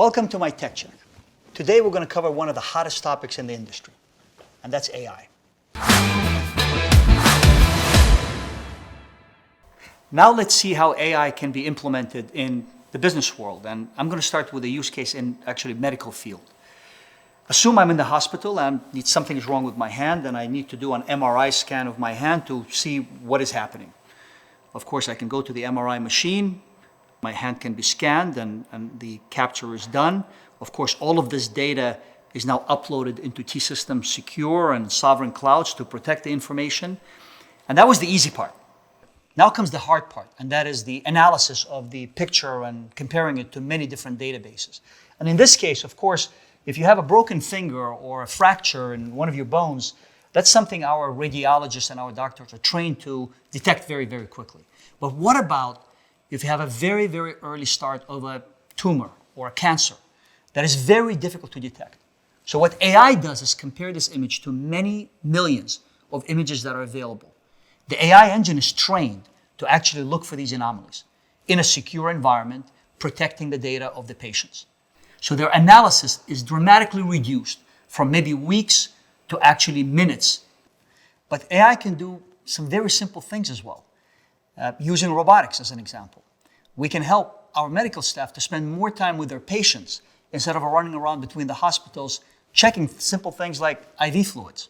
Welcome to my Tech Check. Today we're going to cover one of the hottest topics in the industry, and that's AI. Now let's see how AI can be implemented in the business world, and I'm going to start with a use case in actually medical field. Assume I'm in the hospital and something is wrong with my hand and I need to do an MRI scan of my hand to see what is happening. Of course, I can go to the MRI machine, my hand can be scanned and the capture is done. Of course, all of this data is now uploaded into T-Systems secure and sovereign clouds to protect the information. And that was the easy part. Now comes the hard part, and that is the analysis of the picture and comparing it to many different databases. And in this case, of course, if you have a broken finger or a fracture in one of your bones, that's something our radiologists and our doctors are trained to detect very, very quickly. But what about if you have a very, very early start of a tumor or a cancer that is very difficult to detect? So what AI does is compare this image to many millions of images that are available. The AI engine is trained to actually look for these anomalies in a secure environment, protecting the data of the patients. So their analysis is dramatically reduced from maybe weeks to actually minutes. But AI can do some very simple things as well. Using robotics as an example, we can help our medical staff to spend more time with their patients instead of running around between the hospitals checking simple things like IV fluids.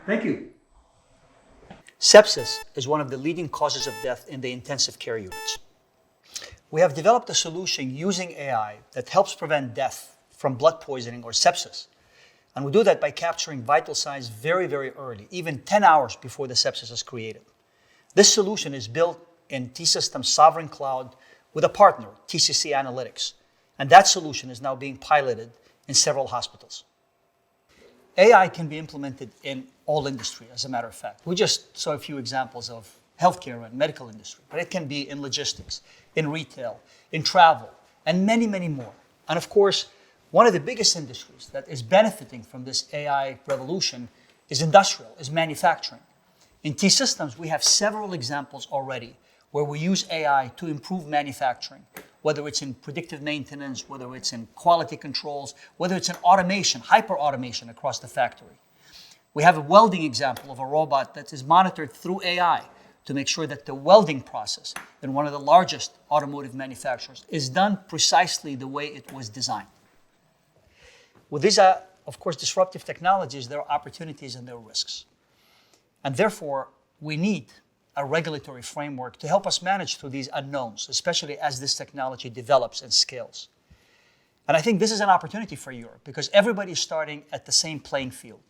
Thank you. Sepsis is one of the leading causes of death in the intensive care units. We have developed a solution using AI that helps prevent death from blood poisoning or sepsis. And we do that by capturing vital signs very, very early, even 10 hours before the sepsis is created. This solution is built in T-Systems Sovereign Cloud with a partner, TCC Analytics. And that solution is now being piloted in several hospitals. AI can be implemented in all industry, as a matter of fact. We just saw a few examples of healthcare and medical industry, but it can be in logistics, in retail, in travel, and many, many more. And of course, one of the biggest industries that is benefiting from this AI revolution is industrial, is manufacturing. In T-Systems, we have several examples already where we use AI to improve manufacturing, whether it's in predictive maintenance, whether it's in quality controls, whether it's in automation, hyper-automation across the factory. We have a welding example of a robot that is monitored through AI to make sure that the welding process in one of the largest automotive manufacturers is done precisely the way it was designed. With these, of course, disruptive technologies, there are opportunities and there are risks. And therefore, we need a regulatory framework to help us manage through these unknowns, especially as this technology develops and scales. And I think this is an opportunity for Europe because everybody is starting at the same playing field.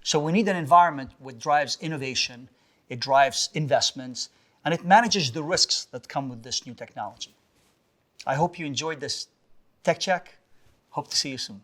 So we need an environment which drives innovation, it drives investments, and it manages the risks that come with this new technology. I hope you enjoyed this Tech Check. Hope to see you soon.